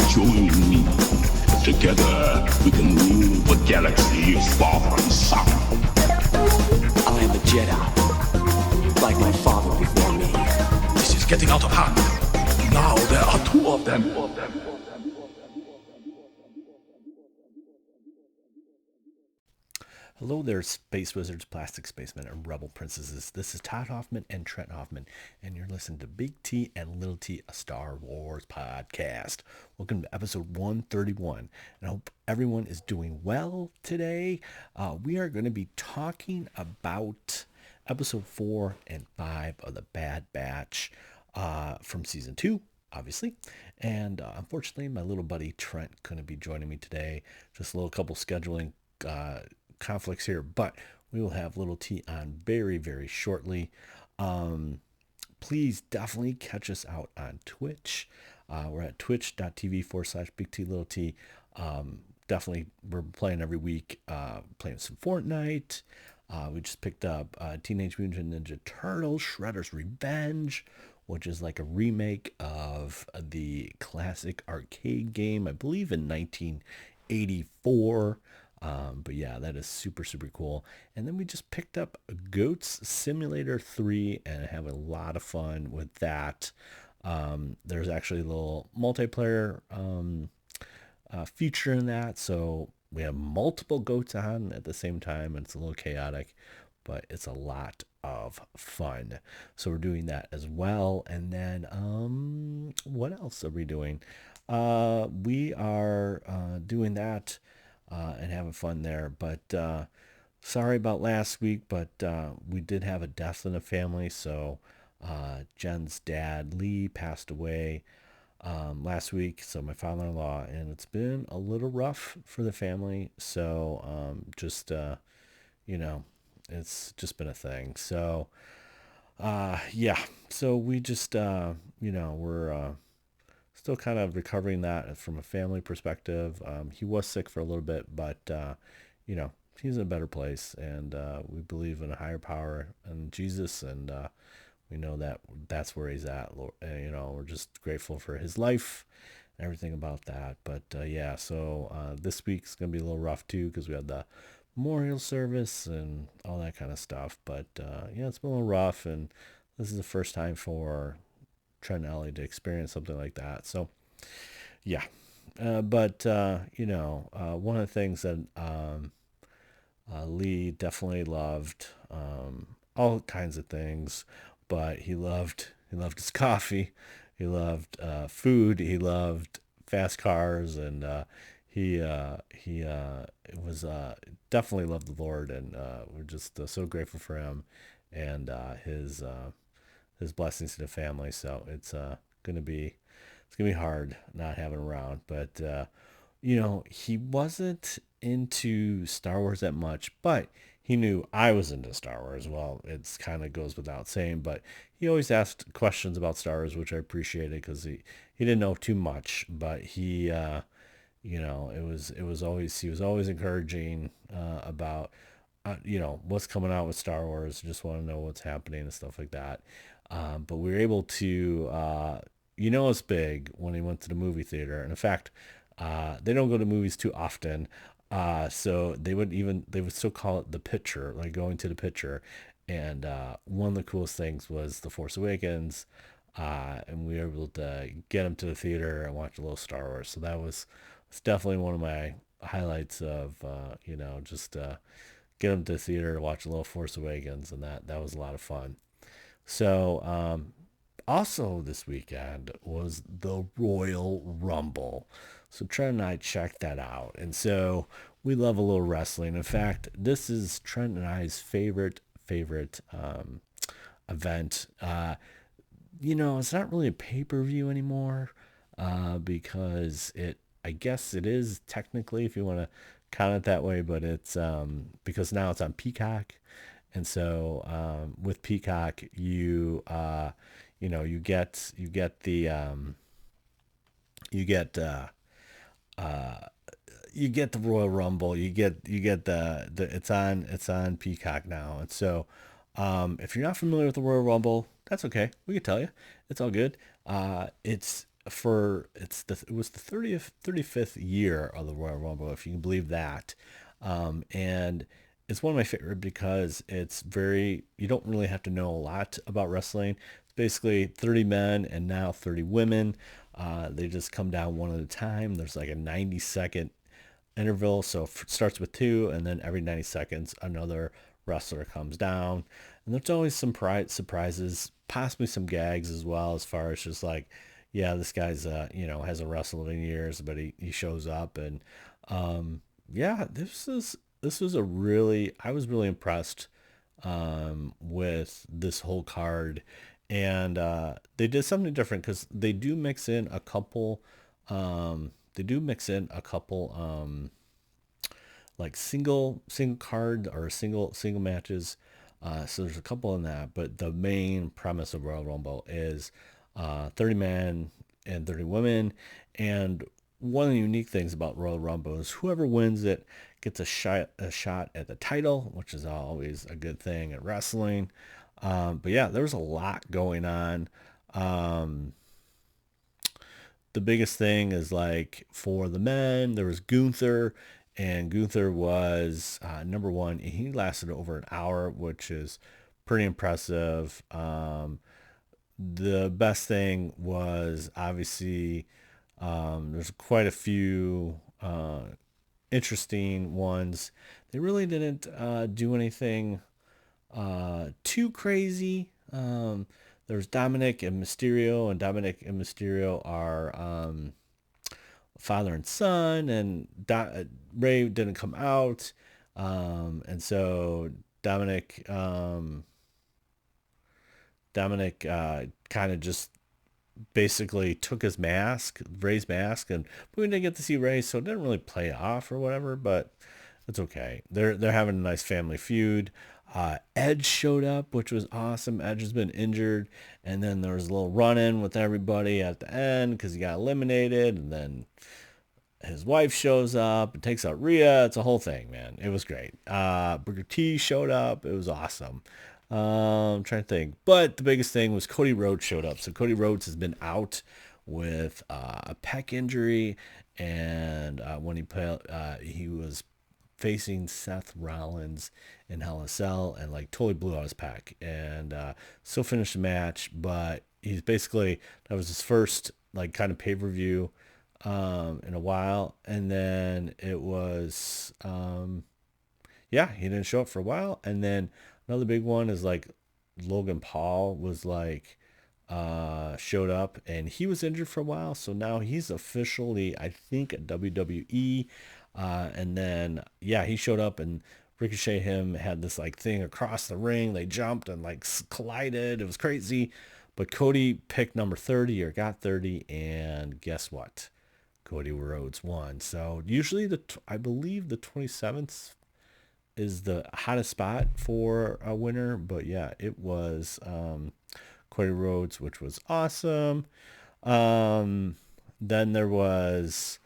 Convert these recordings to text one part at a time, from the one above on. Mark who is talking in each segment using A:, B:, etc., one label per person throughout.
A: Join me. Together we can rule the galaxy far from sun.
B: I am a Jedi, like my father before me.
C: This is getting out of hand. Now there are two of them.
D: Hello there, Space Wizards, Plastic Spacemen, and Rebel Princesses. This is Todd Hoffman and Trent Hoffman, and you're listening to Big T and Little T, a Star Wars podcast. Welcome to episode 131, and I hope everyone is doing well today. We are going to be talking about episode 4 and 5 of the Bad Batch from season 2, obviously. And unfortunately, my little buddy Trent couldn't be joining me today. Just a little couple scheduling conflicts here, but we will have little T on very, very shortly. Please definitely catch us out on Twitch. We're at twitch.tv/Big T Little T. Definitely, we're playing every week, playing some Fortnite. We just picked up Teenage Mutant Ninja Turtles Shredder's Revenge, which is like a remake of the classic arcade game, I believe in 1984. But yeah, that is super, super cool. And then we just picked up Goats Simulator 3 and have a lot of fun with that. There's actually a little multiplayer feature in that. So we have multiple goats on at the same time, and it's a little chaotic, but it's a lot of fun. So we're doing that as well. And then what else are we doing? We are doing that and having fun there. But sorry about last week, but we did have a death in the family. So Jen's dad, Lee, passed away last week. So my father-in-law, and it's been a little rough for the family. So it's just been a thing. So yeah, so we just, we're still kind of recovering that from a family perspective. He was sick for a little bit, but, he's in a better place, and we believe in a higher power and Jesus, and we know that that's where he's at. We're just grateful for his life and everything about that. But yeah, so this week's going to be a little rough too, because we had the memorial service and all that kind of stuff. But yeah, it's been a little rough, and this is the first time for Trent and Ellie to experience something like that. So yeah, but one of the things that Lee definitely loved, all kinds of things, but he loved his coffee, he loved food, he loved fast cars, and he was definitely loved the Lord, and we're just so grateful for him and his blessings to the family. So it's gonna be hard not having him around, but he wasn't into Star Wars that much, but he knew I was into Star Wars. Well, it's kind of goes without saying, but he always asked questions about Star Wars, which I appreciated, because he didn't know too much, but he it was always, he was always encouraging about what's coming out with Star Wars. Just want to know what's happening and stuff like that. But we were able to, it's big when he went to the movie theater. And in fact, they don't go to movies too often. So they would still call it the picture, like going to the picture. And one of the coolest things was The Force Awakens. And we were able to get him to the theater and watch a little Star Wars. So it's definitely one of my highlights of, just get him to the theater to watch a little Force Awakens. And that was a lot of fun. So, also this weekend was the Royal Rumble. So Trent and I checked that out. And so we love a little wrestling. In fact, this is Trent and I's favorite event. It's not really a pay-per-view anymore, because I guess it is technically, if you want to count it that way, but it's, because now it's on Peacock. And so, with Peacock, you get the Royal Rumble, you get the it's on Peacock now. And so, if you're not familiar with the Royal Rumble, that's okay. We can tell you, it's all good. It's it was the 35th year of the Royal Rumble, if you can believe that. And it's one of my favorite because you don't really have to know a lot about wrestling. It's basically 30 men and now 30 women. They just come down one at a time. There's like a 90-second interval. So it starts with two, and then every 90 seconds, another wrestler comes down. And there's always some surprises, possibly some gags as well, as far as just like, yeah, this guy's, hasn't wrestled in years, but he shows up. And yeah, this was I was really impressed with this whole card. And they did something different because they do mix in a couple like single card or single matches. So there's a couple in that, but the main premise of Royal Rumble is 30 men and 30 women. And one of the unique things about Royal Rumble is whoever wins it gets a shot at the title, which is always a good thing at wrestling. But yeah, there was a lot going on. The biggest thing is like for the men, there was Gunther, and Gunther was number one. He lasted over an hour, which is pretty impressive. The best thing was obviously there's quite a few interesting ones. They really didn't do anything too crazy. There's Dominic and Mysterio, and Dominic and Mysterio are father and son, and Ray didn't come out, and so Dominic kind of just basically took Ray's mask, and we didn't get to see Ray, so it didn't really play off or whatever, but it's okay. They're having a nice family feud. Edge showed up, which was awesome. Edge has been injured, and then there was a little run-in with everybody at the end because he got eliminated, and then his wife shows up and takes out Rhea. It's a whole thing, man. It was great. Booker T showed up. It was awesome. I'm trying to think. But the biggest thing was Cody Rhodes showed up. So Cody Rhodes has been out with a pec injury, and when he was facing Seth Rollins in Hell in a Cell and like totally blew out his pec, and still finished the match. But he's basically, that was his first like kind of pay-per-view in a while, and then it was yeah, he didn't show up for a while. And then another big one is like Logan Paul was like showed up, and he was injured for a while, so now he's officially, I think, at WWE. And then yeah, he showed up, and Ricochet him had this like thing across the ring. They jumped and like collided. It was crazy. But Cody picked number 30, or got 30, and guess what? Cody Rhodes won. So usually I believe the 27th is the hottest spot for a winner, but yeah, it was Cody Rhodes, which was awesome. Then there was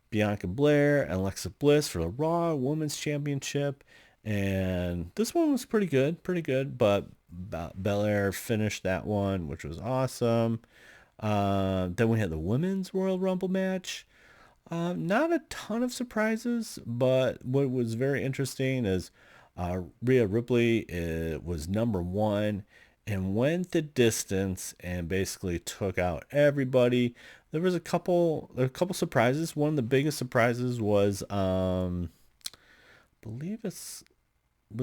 D: Bianca Belair and Alexa Bliss for the Raw Women's Championship, and this one was pretty good, but Belair finished that one, which was awesome. Then we had the Women's Royal Rumble match. Not a ton of surprises, but what was very interesting is Rhea Ripley was number one and went the distance and basically took out everybody. There was a couple surprises. One of the biggest surprises was, I believe was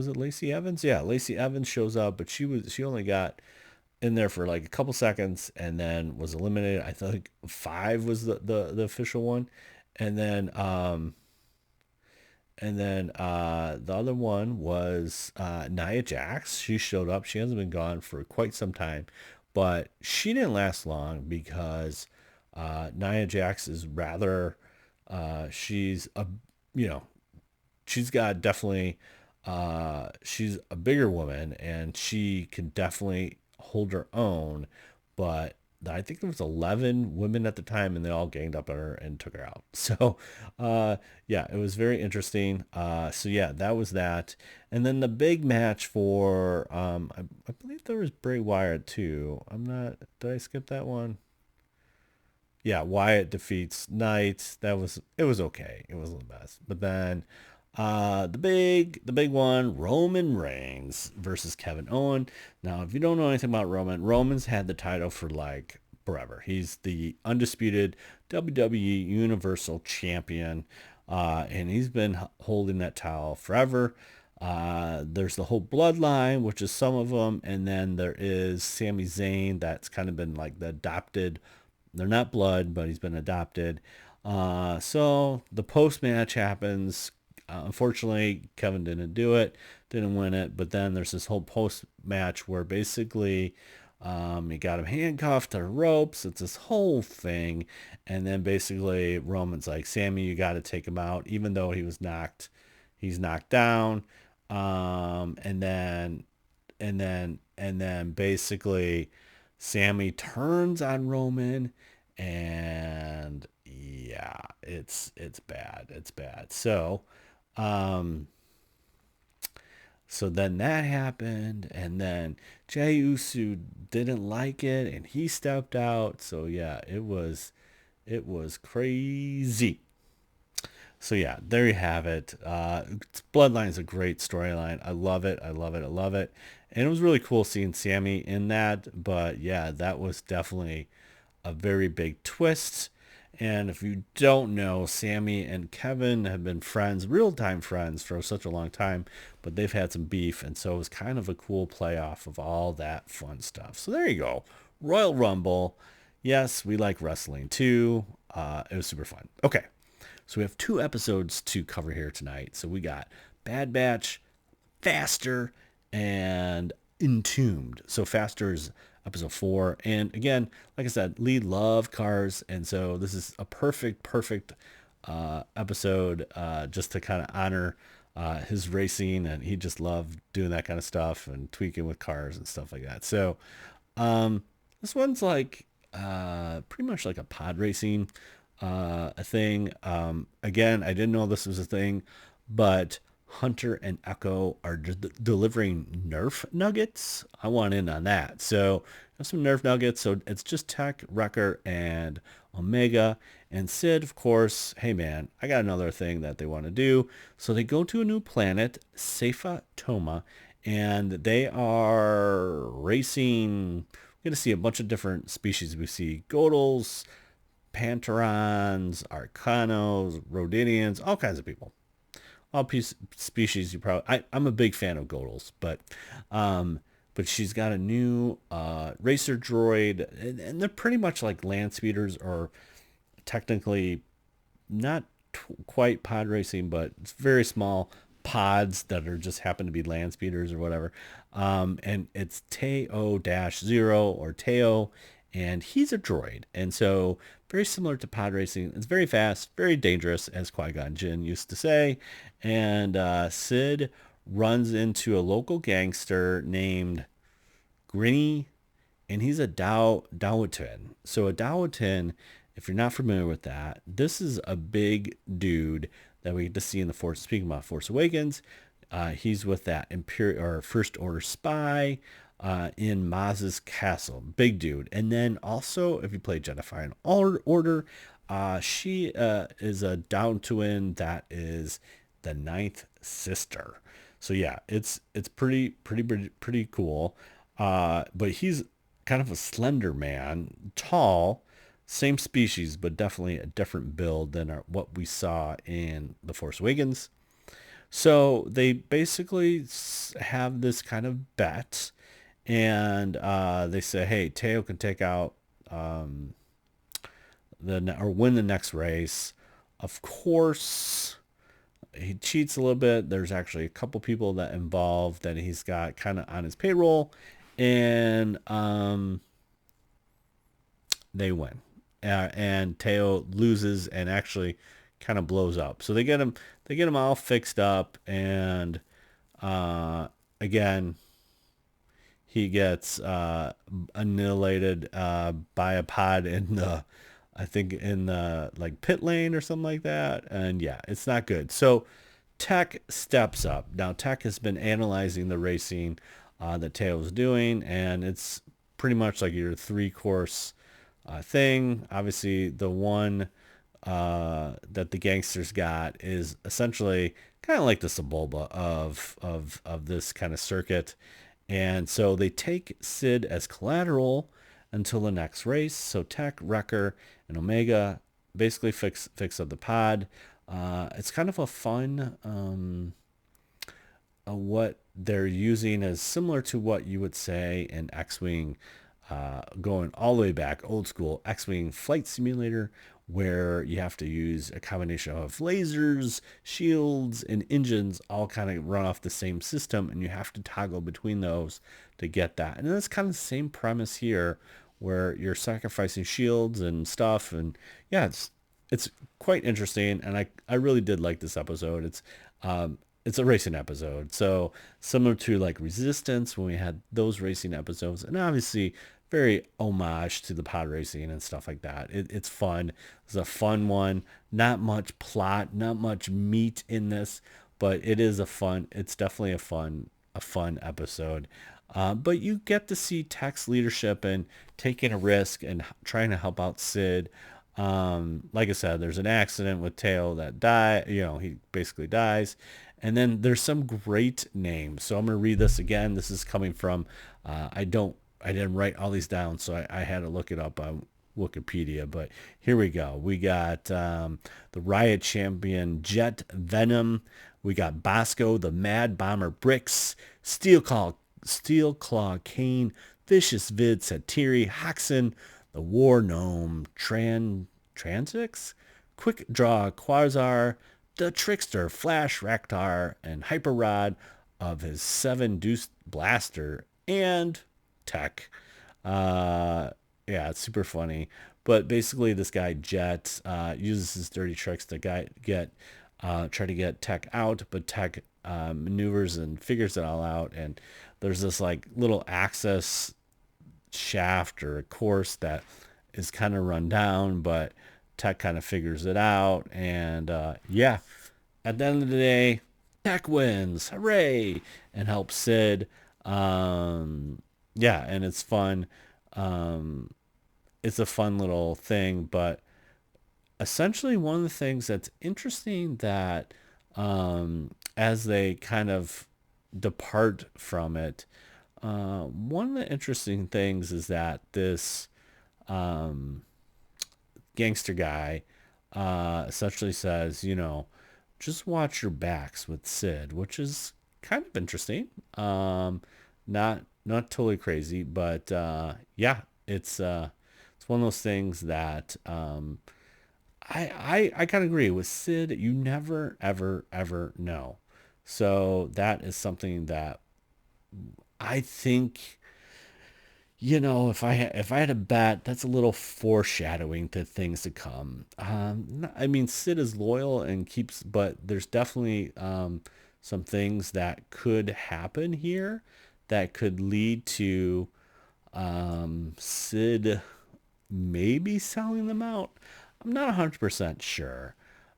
D: it Lacey Evans? Yeah, Lacey Evans shows up, but she only got in there for like a couple seconds and then was eliminated. I think 5 was the official one. And then the other one was Nia Jax. She showed up. She hasn't been gone for quite some time, but she didn't last long because Nia Jax is rather she's a she's got definitely she's a bigger woman, and she can definitely hold her own, but I think there was 11 women at the time, and they all ganged up on her and took her out. So, yeah, it was very interesting. So yeah, that was that. And then the big match for, I believe there was Bray Wyatt too. Did I skip that one? yeah, Wyatt defeats Knight. It was okay. It wasn't the best. But then the big one, Roman Reigns versus Kevin Owens. Now, if you don't know anything about Roman's had the title for like forever. He's the undisputed WWE Universal Champion, and he's been holding that title forever. There's the whole bloodline, which is some of them, and then there is Sami Zayn. That's kind of been like the adopted. They're not blood, but he's been adopted. So the post match happens. Unfortunately, Kevin didn't do it, didn't win it. But then there's this whole post match where basically he got him handcuffed to the ropes. It's this whole thing. And then basically Roman's like, Sammy, you got to take him out, even though he's knocked down. And then basically Sammy turns on Roman, and yeah, it's bad. It's bad. So then that happened, and then Jey Uso didn't like it, and he stepped out. So yeah, it was crazy. So yeah, there you have it. Bloodline is a great storyline. I love it. I love it. I love it. And it was really cool seeing Sammy in that. But yeah, that was definitely a very big twist. And if you don't know, Sammy and Kevin have been friends, real-time friends for such a long time, but they've had some beef, and so it was kind of a cool playoff of all that fun stuff. So there you go. Royal Rumble. Yes, we like wrestling too. It was super fun. Okay, so we have 2 episodes to cover here tonight. So we got Bad Batch, Faster, and Entombed. So Faster is episode 4. And again, like I said, Lee loved cars. And so this is a perfect episode just to kind of honor his racing. And he just loved doing that kind of stuff and tweaking with cars and stuff like that. So this one's like pretty much like a pod racing a thing. Again, I didn't know this was a thing, but Hunter and Echo are delivering Nerf nuggets. I want in on that. So some Nerf nuggets. So it's just Tech, Wrecker, and Omega. And Sid, of course, hey man, I got another thing that they want to do. So they go to a new planet, Safa Toma, and they are racing. We're going to see a bunch of different species. We see Godels, Panterons, Arcanos, Rodidians, all kinds of people. All species you probably... I'm a big fan of Godels, but she's got a new racer droid, and they're pretty much like land speeders, or technically not quite pod racing, but it's very small pods that are just happen to be land speeders or whatever. And it's Teo-0 or Teo, and he's a droid. And so very similar to pod racing. It's very fast, very dangerous, as Qui-Gon Jinn used to say. And Sid runs into a local gangster named Grinny, and he's a Dawotin. So a Dawotin, if you're not familiar with that, this is a big dude that we get to see in the Force. Speaking about Force Awakens, he's with that Imperial or First Order spy in Maz's castle. Big dude. And then also, if you play Jedi Fallen Order, she is a Dawotin that is the 9th sister. So yeah, it's pretty cool. But he's kind of a slender man, tall, same species, but definitely a different build than what we saw in The Force Awakens. So they basically have this kind of bet, and they say, hey, Teo can take out or win the next race. Of course, he cheats a little bit. There's actually a couple people that involved that he's got kind of on his payroll, and they win. And Teo loses and actually kind of blows up. So they get him all fixed up, and again, he gets annihilated by a pod in the, I think in the like pit lane or something like that. And yeah, it's not good. So Tech steps up. Now Tech has been analyzing the racing that Teo's doing, and it's pretty much like your 3-course thing. Obviously, the one that the gangsters got is essentially kind of like the Sebulba of this kind of circuit. And so they take Sid as collateral until the next race. So Tech, Wrecker, and Omega basically fix up the pod. It's kind of a fun what they're using is similar to what you would say in X-Wing, going all the way back, old school X-Wing flight simulator, where you have to use a combination of lasers, shields, and engines all kind of run off the same system, and you have to toggle between those to get that. And that's kind of the same premise here, where you're sacrificing shields and stuff, and yeah, it's quite interesting, and I really did like this episode. It's a racing episode, so similar to like Resistance when we had those racing episodes, and obviously very homage to the pod racing and stuff like that. It's fun. It's a fun one. Not much plot, not much meat in this, but it is a fun. It's definitely a fun episode. But you get to see Tech's leadership and taking a risk and trying to help out Sid. Like I said, there's an accident with Tail that he basically dies. And then there's some great names. So I'm going to read this again. This is coming from, I didn't write all these down, so I had to look it up on Wikipedia. But here we go. We got the Riot Champion Jet Venom. We got Bosco, the Mad Bomber Bricks, Steel Claw Kane, Vicious Vid Satiri, Hoxon, the War Gnome, Transix, Quick Draw Quasar, the Trickster, Flash Raktar, and Hyper Rod of his 7-deuce blaster, and Tech. Yeah, it's super funny. But basically, this guy Jet uses his dirty tricks to try to get Tech out, but Tech maneuvers and figures it all out. And there's this like little access shaft or a course that is kind of run down, but Tech kind of figures it out, and yeah, at the end of the day, Tech wins, hooray, and helps Sid. Yeah, and it's fun. It's a fun little thing, but essentially one of the things that's interesting that as they kind of depart from it, one of the interesting things is that this gangster guy essentially says, just watch your backs with Sid, which is kind of interesting. Not totally crazy, but yeah, it's one of those things that I kind of agree with Sid. You never ever know. So that is something that I think, if I had a bet, that's a little foreshadowing to things to come. I mean, Sid is loyal and but there's definitely some things that could happen here that could lead to Sid maybe selling them out. I'm not 100% sure.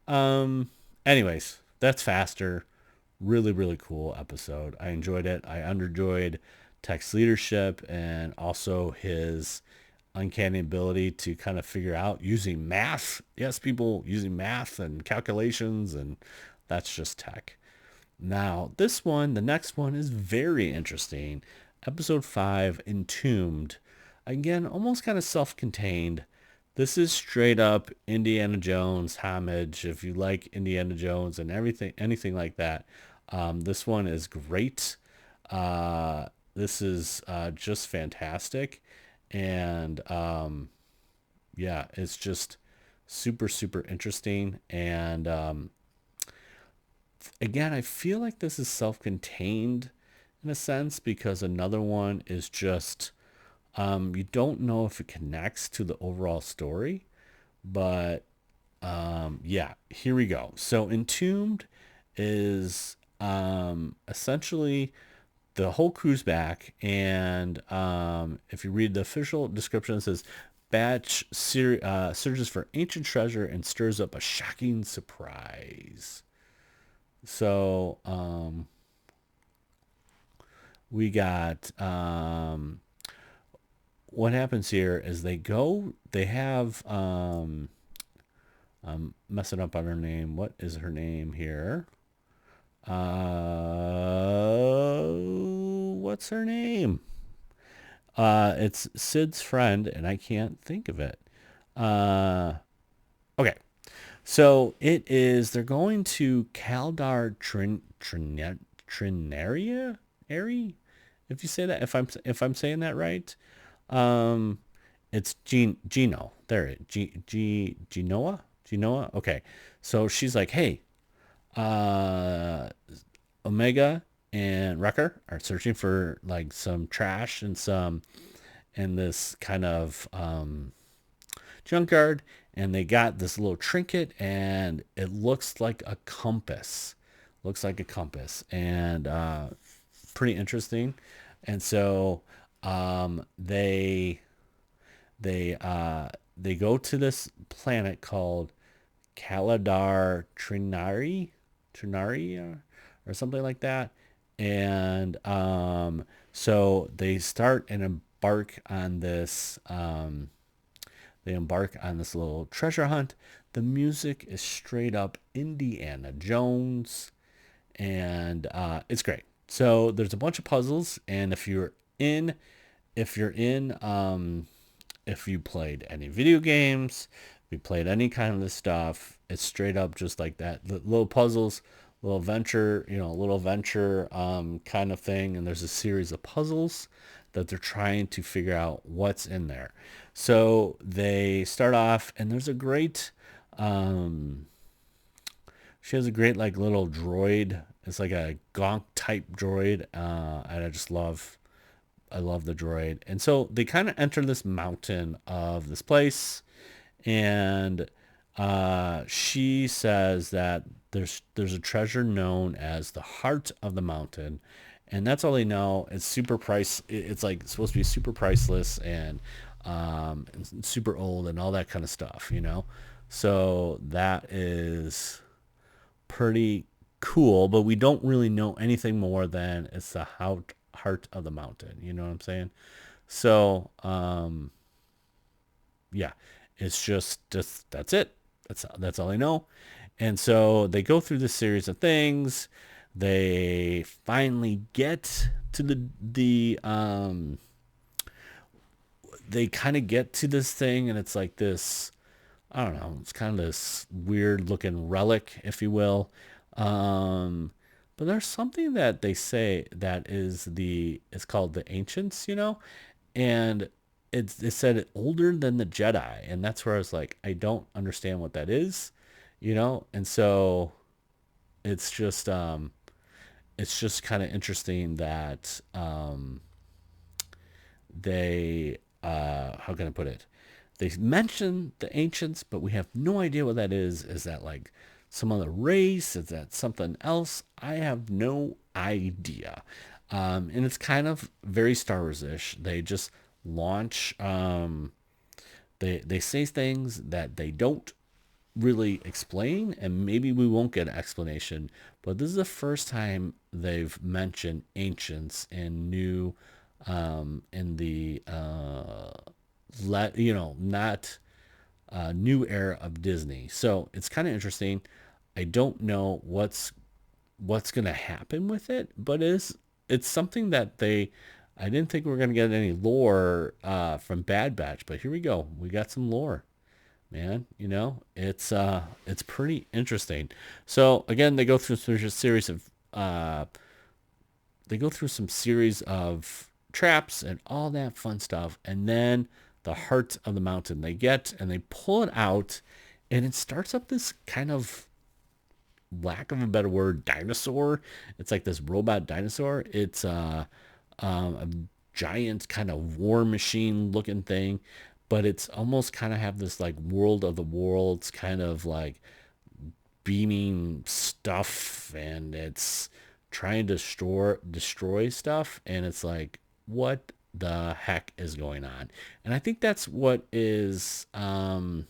D: Anyways, that's Faster. Really, really cool episode. I enjoyed it. I underjoyed Tech's leadership and also his uncanny ability to kind of figure out using math. Yes, people using math and calculations, and that's just Tech. Now, the next one is very interesting. Episode 5, Entombed. Again, almost kind of self-contained. This is straight up Indiana Jones homage. If you like Indiana Jones and anything like that, this one is great. This is just fantastic, and yeah, it's just super interesting. And again, I feel like this is self-contained in a sense, because another one is just you don't know if it connects to the overall story, but yeah, here we go. So Entombed is essentially the whole crew's back, and if you read the official description, it says Batch searches for ancient treasure and stirs up a shocking surprise. So we got what happens here is they have, I'm messing up on her name. What is her name here? What's her name? It's Sid's friend, and I can't think of it. Okay. So they're going to Kaldar Trinaria, if you say that, if I'm saying that right. Um, it's Gino. There it, Genoa. Okay. So she's like, hey, uh, Omega and Wrecker are searching for like some trash and this kind of junkyard, and they got this little trinket, and it looks like a compass. And pretty interesting. And so they go to this planet called Kaladar Trinaria, or something like that. And so they start and embark on this. They embark on this little treasure hunt. The music is straight up Indiana Jones, and it's great. So there's a bunch of puzzles, and if you're in, if you played any video games, if you played any kind of this stuff, it's straight up just like that. Little puzzles, little venture kind of thing. And there's a series of puzzles that they're trying to figure out what's in there. So they start off, and there's a great, she has a great like little droid. It's like a gonk type droid. And I love the droid. And so they kind of enter this mountain of this place, and she says that there's a treasure known as the heart of the mountain, and that's all they know. It's super price. It's like supposed to be super priceless and super old and all that kind of stuff, you know. So that is pretty cool, but we don't really know anything more than it's the heart of the mountain. You know what I'm saying? So, yeah, it's just that's it. That's all I know. And so they go through this series of things. They finally get to they kind of get to this thing, and it's like this, I don't know, it's kind of this weird looking relic, if you will. Um, but there's something that they say that it's called the Ancients, you know, and it said older than the Jedi, and that's where I was like, I don't understand what that is, you know, and so it's just kind of interesting that they how can I put it? They mention the ancients, but we have no idea what that is. Is that like some other race? Is that something else? I have no idea. And it's kind of very Star Wars-ish. They just launch. They say things that they don't really explain, and maybe we won't get an explanation. But this is the first time they've mentioned ancients in in the not new era of Disney. So it's kind of interesting. I don't know what's gonna happen with it, but it's something that I didn't think we were gonna get any lore from Bad Batch, but here we go. We got some lore, man. You know, it's pretty interesting. So again, they go through a series of traps and all that fun stuff, and then the heart of the mountain they get, and they pull it out, and it starts up this kind of, lack of a better word, dinosaur. It's like this robot dinosaur. It's a giant kind of war machine looking thing, but it's almost kind of have this like world of the worlds kind of like beaming stuff, and it's trying to destroy stuff, and it's like, what the heck is going on? And I think that's what is kind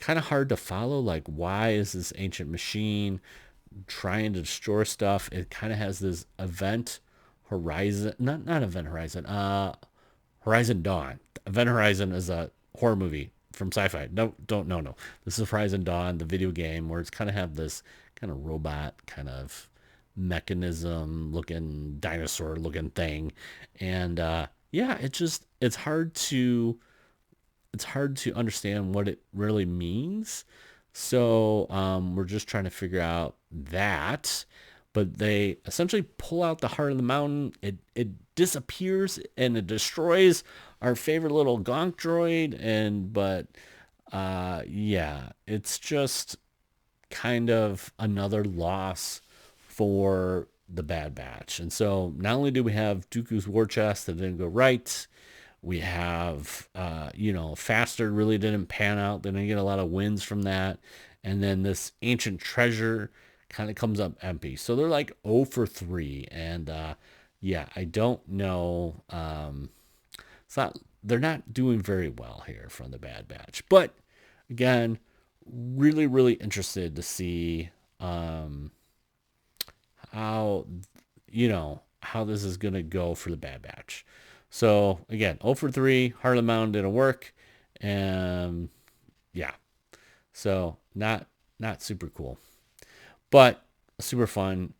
D: of hard to follow. Like, why is this ancient machine trying to destroy stuff? It kind of has this event horizon, not event horizon, Horizon Dawn. Event Horizon is a horror movie from sci-fi. No, no. This is Horizon Dawn, the video game, where it's kind of have this kind of robot kind of mechanism looking, dinosaur looking thing. And yeah, it's hard to understand what it really means. So we're just trying to figure out that. But they essentially pull out the heart of the mountain. It disappears and it destroys our favorite little gonk droid. Yeah, it's just kind of another loss for the Bad Batch. And so not only do we have Dooku's war chest that didn't go right, we have, Faster really didn't pan out. They didn't get a lot of wins from that. And then this ancient treasure kind of comes up empty. So they're like 0 for 3. And yeah, I don't know. They're not doing very well here from the Bad Batch. But again, really, really interested to see how, how this is going to go for the Bad Batch. So again, 0 for 3, Heart of the Mountain didn't work. And yeah, so not super cool, but a super fun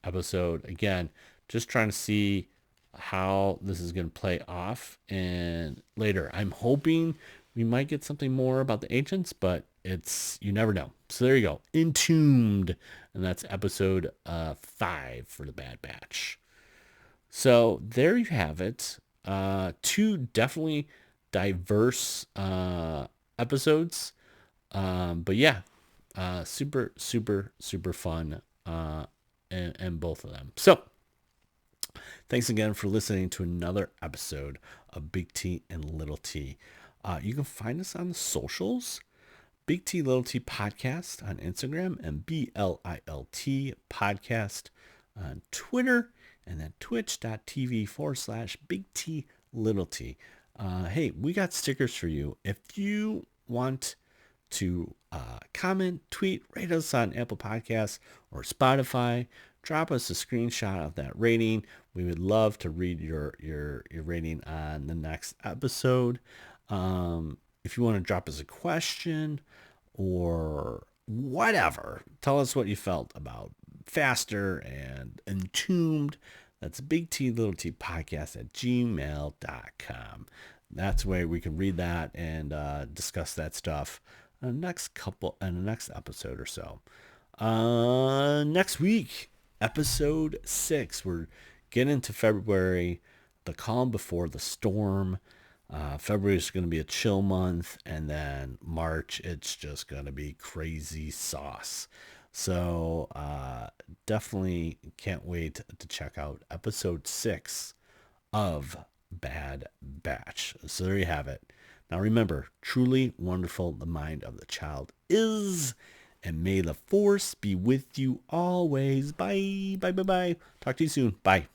D: episode. Again, just trying to see how this is going to play off. And later, I'm hoping we might get something more about the ancients, but you never know. So there you go. Entombed. And that's episode 5 for the Bad Batch. So there you have it. 2 definitely diverse episodes. But yeah, super fun and both of them. So thanks again for listening to another episode of Big T and Little T. You can find us on the socials. Big T Little T Podcast on Instagram and BLILT Podcast on Twitter, and then twitch.tv/Big T Little T. Hey, we got stickers for you. If you want to comment, tweet, rate us on Apple Podcasts or Spotify, drop us a screenshot of that rating. We would love to read your rating on the next episode. If you want to drop us a question or whatever, tell us what you felt about Faster and Entombed. That's Big T Little T Podcast at gmail.com. That's where we can read that and discuss that stuff in the next episode or so. Next week, episode 6. We're getting into February, the calm before the storm. February is going to be a chill month, and then March, it's just going to be crazy sauce. So definitely can't wait to check out episode 6 of Bad Batch. So there you have it. Now remember, truly wonderful the mind of the child is, and may the force be with you always. Bye. Talk to you soon. Bye.